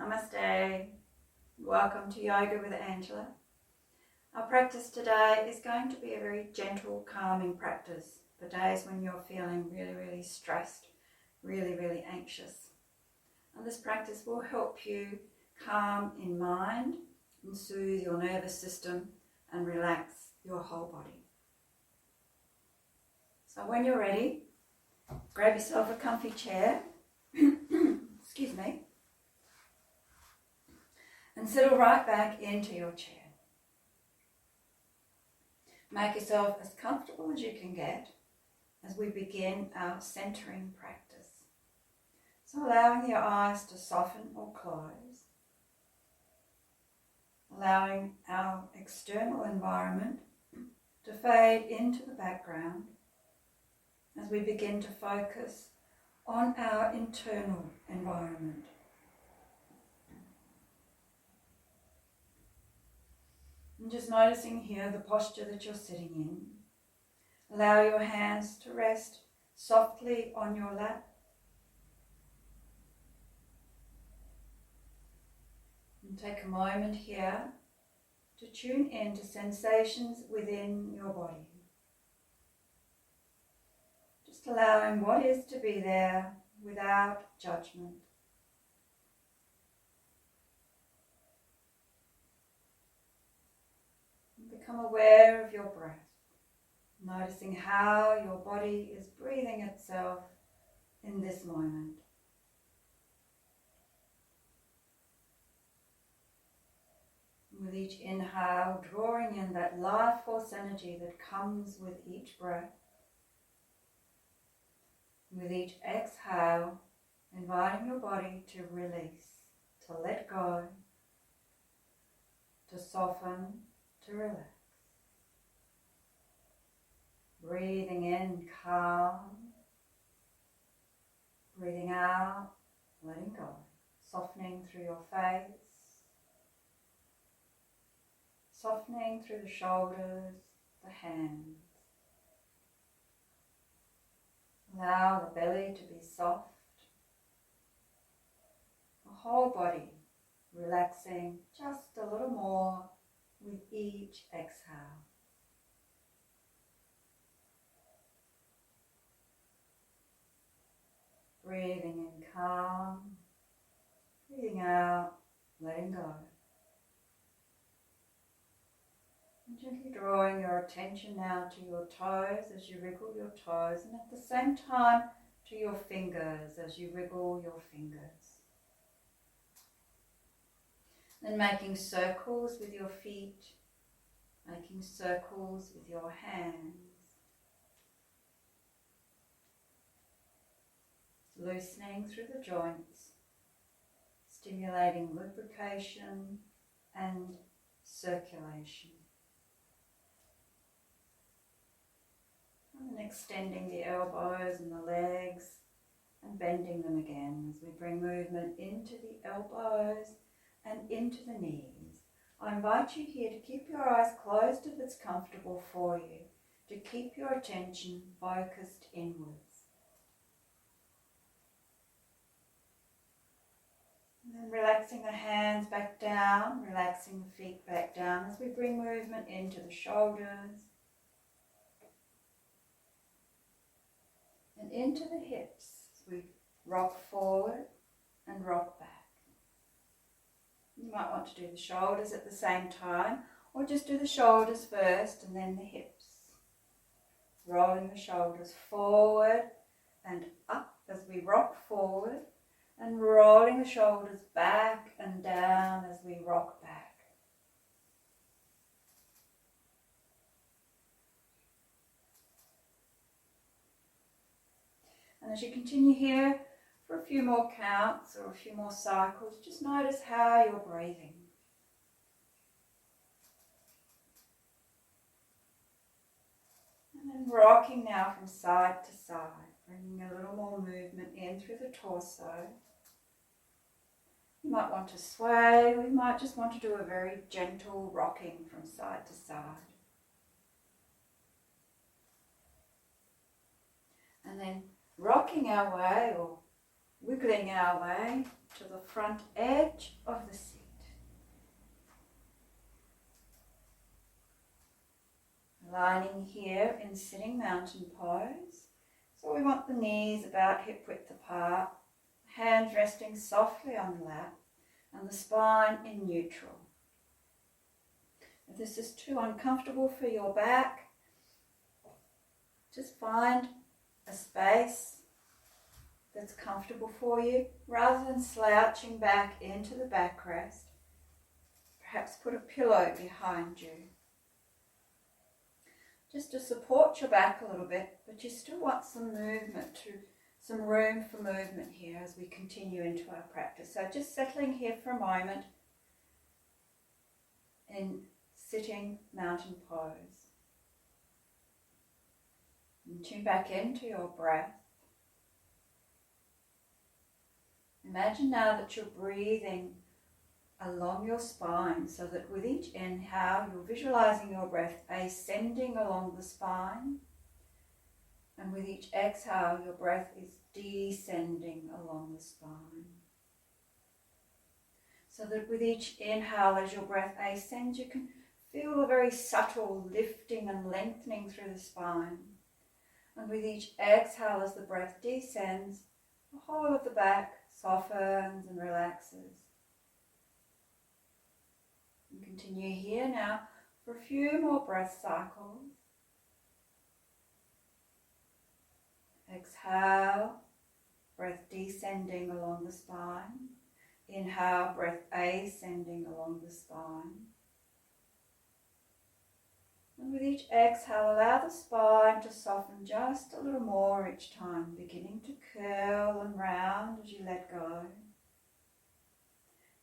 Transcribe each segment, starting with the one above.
Namaste. Welcome to Yoga with Angela. Our practice today is going to be a very gentle, calming practice for days when you're feeling really stressed, really anxious. And this practice will help you calm in mind and soothe your nervous system and relax your whole body. So when you're ready, grab yourself a comfy chair, excuse me, and settle right back into your chair. Make yourself as comfortable as you can get as we begin our centering practice. So allowing your eyes to soften or close, allowing our external environment to fade into the background as we begin to focus on our internal environment. And just noticing here the posture that you're sitting in. Allow your hands to rest softly on your lap. And take a moment here to tune in to sensations within your body. Just allowing what is to be there without judgment. Become aware of your breath, noticing how your body is breathing itself in this moment. With each inhale, drawing in that life force energy that comes with each breath. With each exhale, inviting your body to release, to let go, to soften, to relax. Breathing in, calm. Breathing out, letting go. Softening through your face. Softening through the shoulders, the hands. Allow the belly to be soft. The whole body relaxing just a little more with each exhale. Breathing in calm, breathing out, letting go. And gently drawing your attention now to your toes as you wriggle your toes, and at the same time to your fingers as you wriggle your fingers. Then making circles with your feet, making circles with your hands. Loosening through the joints, stimulating lubrication and circulation. And then extending the elbows and the legs and bending them again as we bring movement into the elbows and into the knees. I invite you here to keep your eyes closed if it's comfortable for you, to keep your attention focused inwards. And then relaxing the hands back down, relaxing the feet back down as we bring movement into the shoulders and into the hips as we rock forward and rock back. You might want to do the shoulders at the same time, or just do the shoulders first and then the hips. Rolling the shoulders forward and up as we rock forward, and rolling the shoulders back and down as we rock back. And as you continue here for a few more counts or a few more cycles, just notice how you're breathing. And then rocking now from side to side, bringing a little more movement in through the torso. You might want to sway, or you might just want to do a very gentle rocking from side to side. And then rocking our way or wiggling our way to the front edge of the seat. Aligning here in sitting mountain pose. So we want the knees about hip width apart, hands resting softly on the lap, and the spine in neutral. If this is too uncomfortable for your back, just find a space that's comfortable for you rather than slouching back into the backrest. Perhaps put a pillow behind you, just to support your back a little bit, but you still want some movement, some room for movement here as we continue into our practice. So just settling here for a moment in sitting mountain pose. And tune back into your breath. Imagine now that you're breathing along your spine, so that with each inhale you're visualizing your breath ascending along the spine, and with each exhale your breath is descending along the spine. So that with each inhale as your breath ascends, you can feel a very subtle lifting and lengthening through the spine. And with each exhale as the breath descends, the whole of the back softens and relaxes. And continue here now for a few more breath cycles. Exhale, breath descending along the spine. Inhale, breath ascending along the spine. And with each exhale, allow the spine to soften just a little more each time, beginning to curl and round as you let go.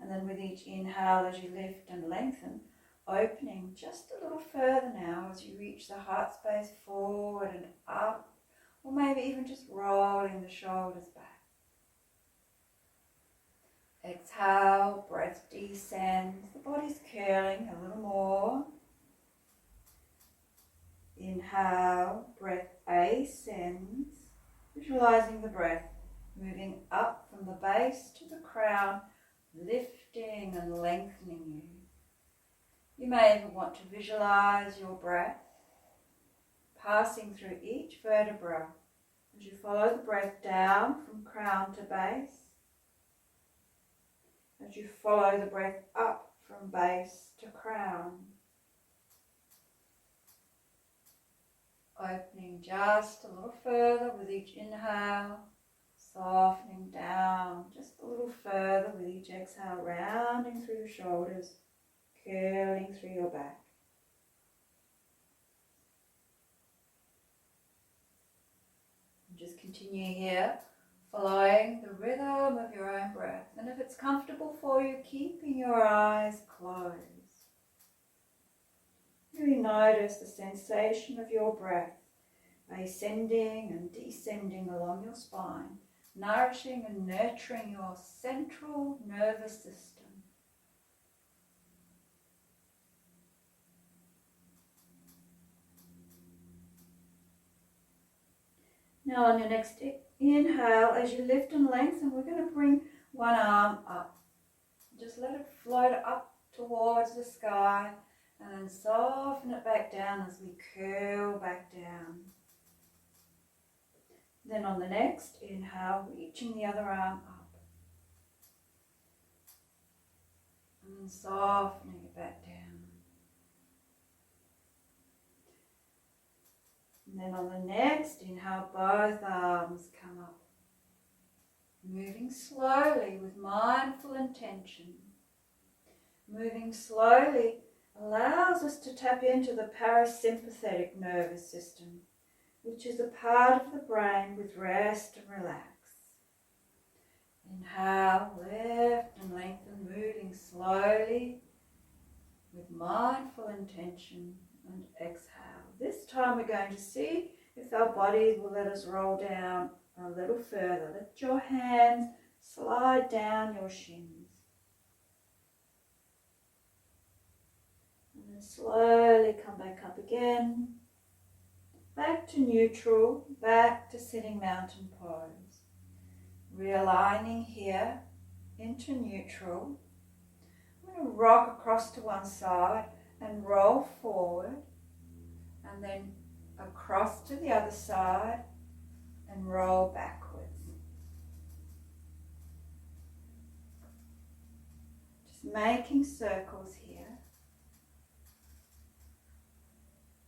And then with each inhale, as you lift and lengthen, opening just a little further now as you reach the heart space forward and up, or maybe even just rolling the shoulders back. Exhale, breath descends, the body's curling a little more. Inhale, breath ascends, visualizing the breath moving up from the base to the crown, lifting and lengthening you. You may even want to visualize your breath passing through each vertebra as you follow the breath down from crown to base, as you follow the breath up from base to crown. Opening just a little further with each inhale, softening down just a little further with each exhale, rounding through your shoulders, curling through your back. And just continue here, following the rhythm of your own breath. And if it's comfortable for you, keeping your eyes closed. Really notice the sensation of your breath ascending and descending along your spine, nourishing and nurturing your central nervous system. Now on your next inhale, as you lift and lengthen, we're going to bring one arm up. Just let it float up towards the sky, and then soften it back down as we curl back down. Then on the next inhale, reaching the other arm up. And then softening it back down. And then on the next inhale, both arms come up. Moving slowly with mindful intention. Moving slowly allows us to tap into the parasympathetic nervous system, which is a part of the brain with rest and relax. Inhale, lift and lengthen, moving slowly with mindful intention, and exhale. This time we're going to see if our bodies will let us roll down a little further. Let your hands slide down your shins. And then slowly come back up again. Back to neutral, back to sitting mountain pose. Realigning here into neutral. I'm going to rock across to one side and roll forward, and then across to the other side and roll backwards. Just making circles here.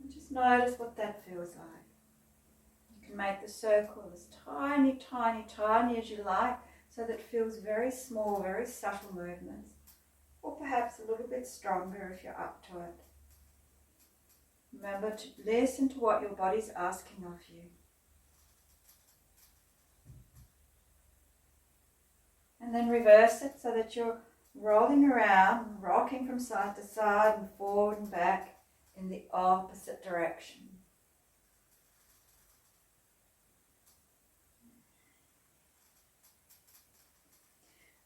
And just notice what that feels like. You can make the circle as tiny, tiny, tiny as you like, so that it feels very small, very subtle movements, or perhaps a little bit stronger if you're up to it. Remember to listen to what your body's asking of you. And then reverse it so that you're rolling around, rocking from side to side and forward and back in the opposite direction.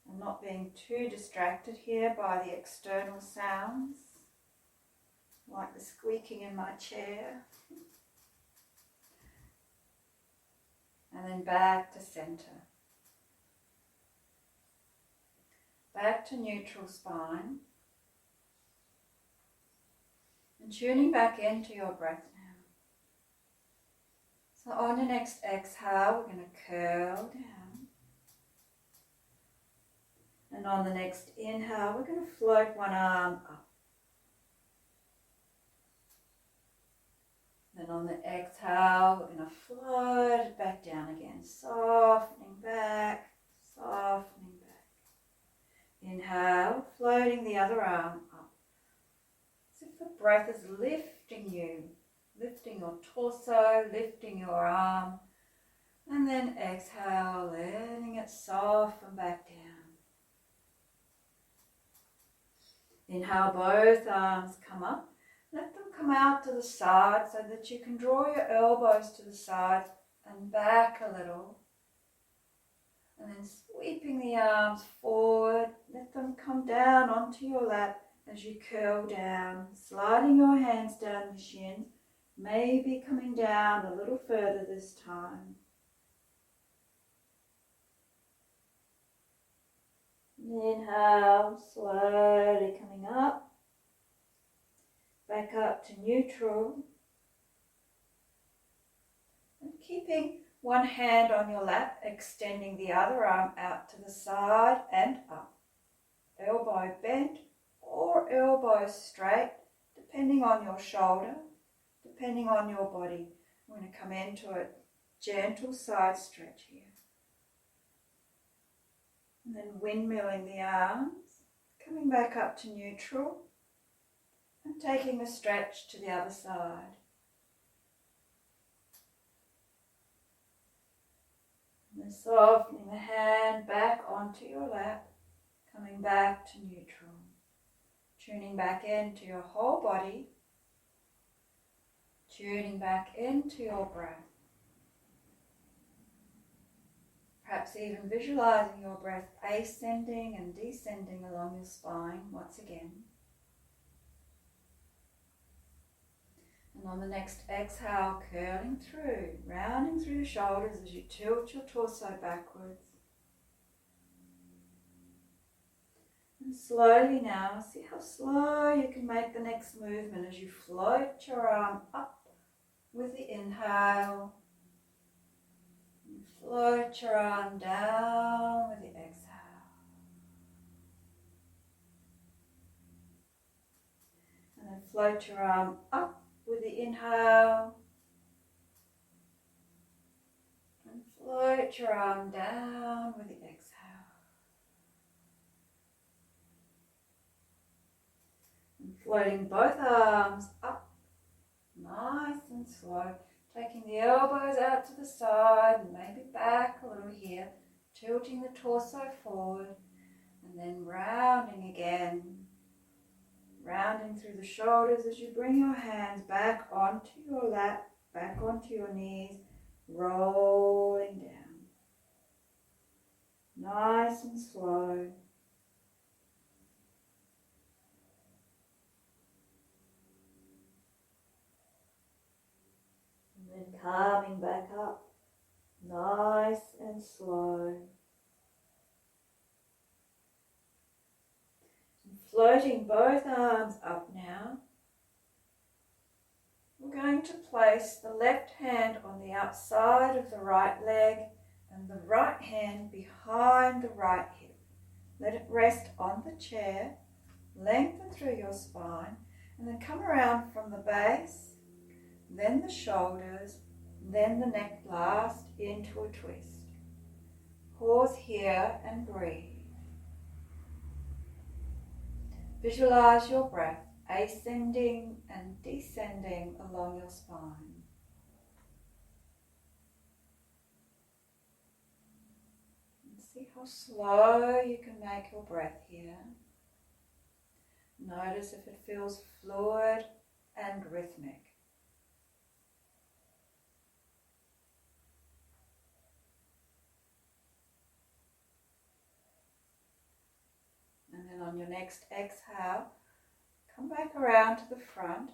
I'm not being too distracted here by the external sounds, like the squeaking in my chair. And then back to center. Back to neutral spine. And tuning back into your breath now. So on your next exhale, we're going to curl down. And on the next inhale, we're going to float one arm up. Then on the exhale, we're going to float it back down again, softening back, softening back. Inhale, floating the other arm up. As if the breath is lifting you, lifting your torso, lifting your arm. And then exhale, letting it soften back down. Inhale, both arms come up. Let them come out to the side so that you can draw your elbows to the side and back a little. And then sweeping the arms forward, let them come down onto your lap as you curl down, sliding your hands down the shins, maybe coming down a little further this time. Inhale, slowly coming up, back up to neutral, and keeping one hand on your lap, extending the other arm out to the side and up. Elbow bent or elbow straight, depending on your shoulder, depending on your body. I'm going to come into a gentle side stretch here. And then windmilling the arms, coming back up to neutral and taking a stretch to the other side. And then softening the hand back onto your lap, coming back to neutral. Tuning back into your whole body, tuning back into your breath. Perhaps even visualizing your breath ascending and descending along your spine once again. And on the next exhale, curling through, rounding through the shoulders as you tilt your torso backwards. And slowly now, see how slow you can make the next movement as you float your arm up with the inhale. And float your arm down with the exhale. And then float your arm up with the inhale. And float your arm down with the exhale. And floating both arms up, nice and slow. Taking the elbows out to the side and maybe back a little here. Tilting the torso forward and then rounding again. Rounding through the shoulders as you bring your hands back onto your lap, back onto your knees, rolling down. Nice and slow. And then coming back up, nice and slow. floating both arms up now. We're going to place the left hand on the outside of the right leg and the right hand behind the right hip. Let it rest on the chair, lengthen through your spine, and then come around from the base, then the shoulders, then the neck last into a twist. Pause here and breathe. Visualize your breath ascending and descending along your spine. And see how slow you can make your breath here. Notice if it feels fluid and rhythmic. And then on your next exhale, come back around to the front.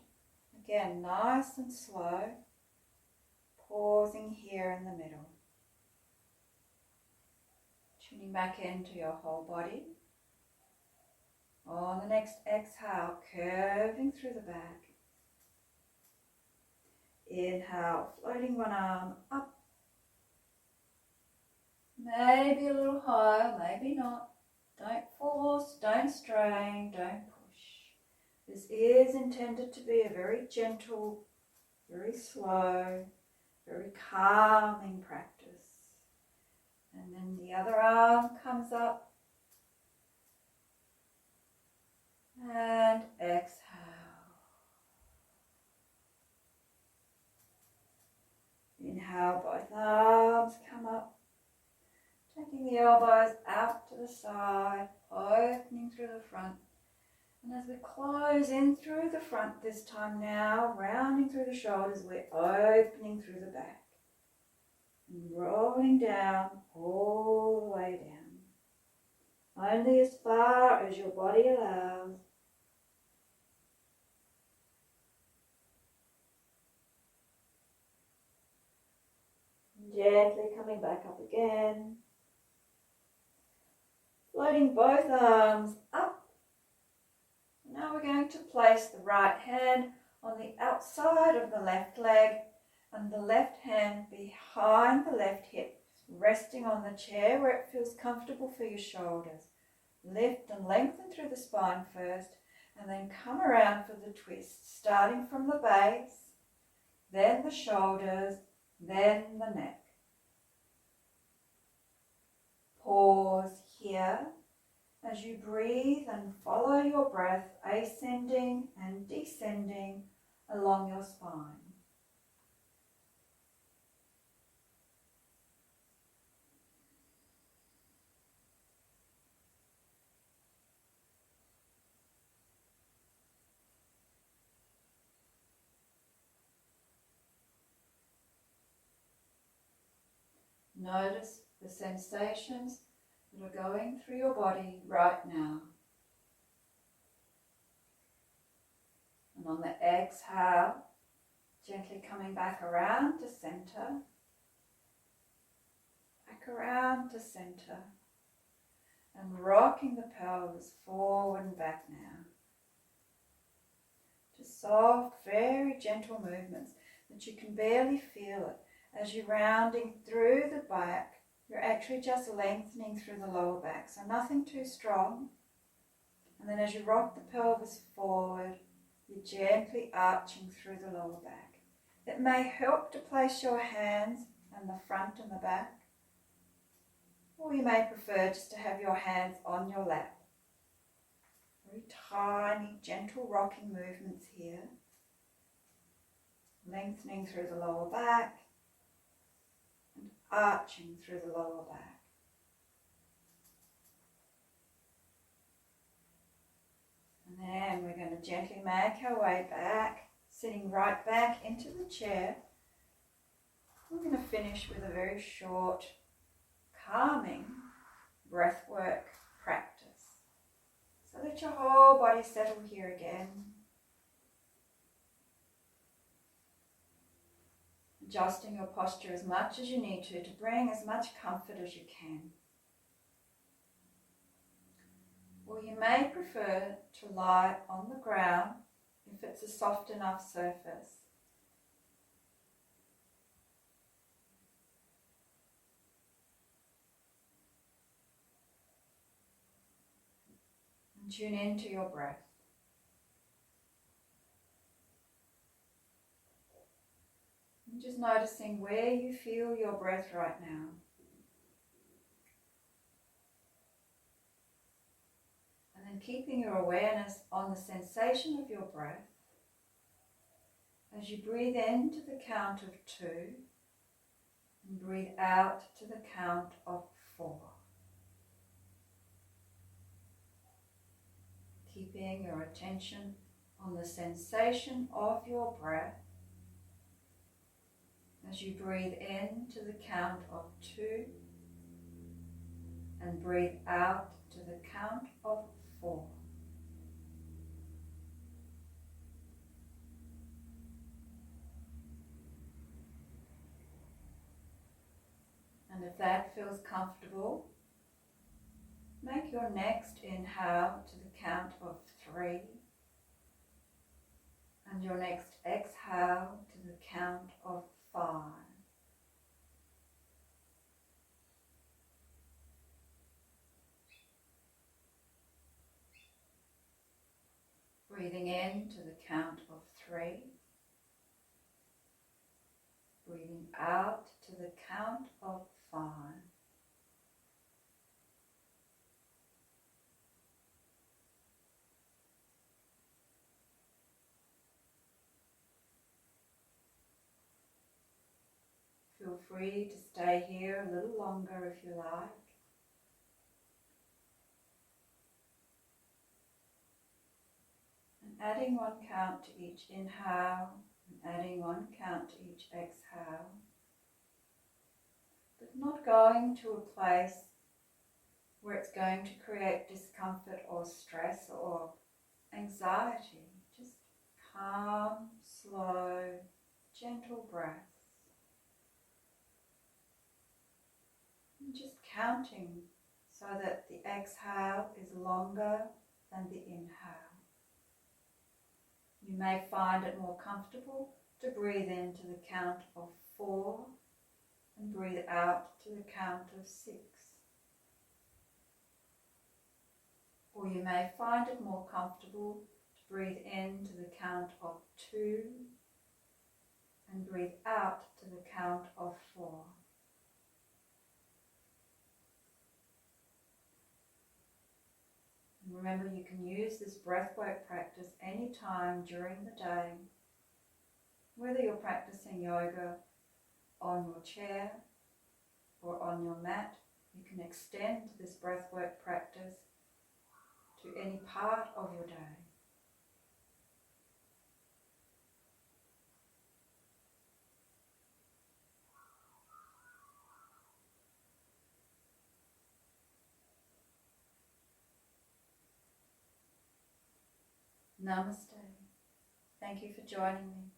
Again, nice and slow, pausing here in the middle. Tuning back into your whole body. On the next exhale, curving through the back. Inhale, floating one arm up. Maybe a little higher, maybe not. Don't force, don't strain, don't push. This is intended to be a very gentle, very slow, very calming practice. And then the other arm comes up. And exhale. Inhale, both arms come up. Taking the elbows out to the side, opening through the front. And as we close in through the front this time now, rounding through the shoulders, we're opening through the back. And rolling down, all the way down. Only as far as your body allows. And gently coming back up again. Floating both arms up. Now we're going to place the right hand on the outside of the left leg and the left hand behind the left hip, resting on the chair where it feels comfortable for your shoulders. Lift and lengthen through the spine first and then come around for the twist, starting from the base, then the shoulders, then the neck. Pause here as you breathe and follow your breath ascending and descending along your spine. Notice the sensations that are going through your body right now. And on the exhale, gently coming back around to center, back around to center, and rocking the pelvis forward and back now. Just soft, very gentle movements that you can barely feel it. As you're rounding through the back, you're actually just lengthening through the lower back, so nothing too strong. And then as you rock the pelvis forward, you're gently arching through the lower back. It may help to place your hands in the front and the back, or you may prefer just to have your hands on your lap. Very tiny, gentle rocking movements here. Lengthening through the lower back and arching through the lower back. And then we're going to gently make our way back, sitting right back into the chair. We're going to finish with a very short, calming breathwork practice. So let your whole body settle here again. Adjusting your posture as much as you need to bring as much comfort as you can. Or you may prefer to lie on the ground if it's a soft enough surface. And tune into your breath. And just noticing where you feel your breath right now. And then keeping your awareness on the sensation of your breath as you breathe in to the count of 2 and breathe out to the count of 4. Keeping your attention on the sensation of your breath as you breathe in to the count of 2 and breathe out to the count of 4. And if that feels comfortable, make your next inhale to the count of 3 and your next exhale to the count of 5. Breathing in to the count of 3. Breathing out to the count of 5. Feel free to stay here a little longer if you like. And adding 1 count to each inhale and adding 1 count to each exhale. But not going to a place where it's going to create discomfort or stress or anxiety. Just calm, slow, gentle breaths. And just counting so that the exhale is longer than the inhale. You may find it more comfortable to breathe in to the count of 4 and breathe out to the count of 6. Or you may find it more comfortable to breathe in to the count of 2 and breathe out to the count of 4. And remember, you can use this breathwork practice anytime during the day, whether you're practicing yoga on your chair or on your mat. You can extend this breathwork practice to any part of your day. Namaste. Thank you for joining me.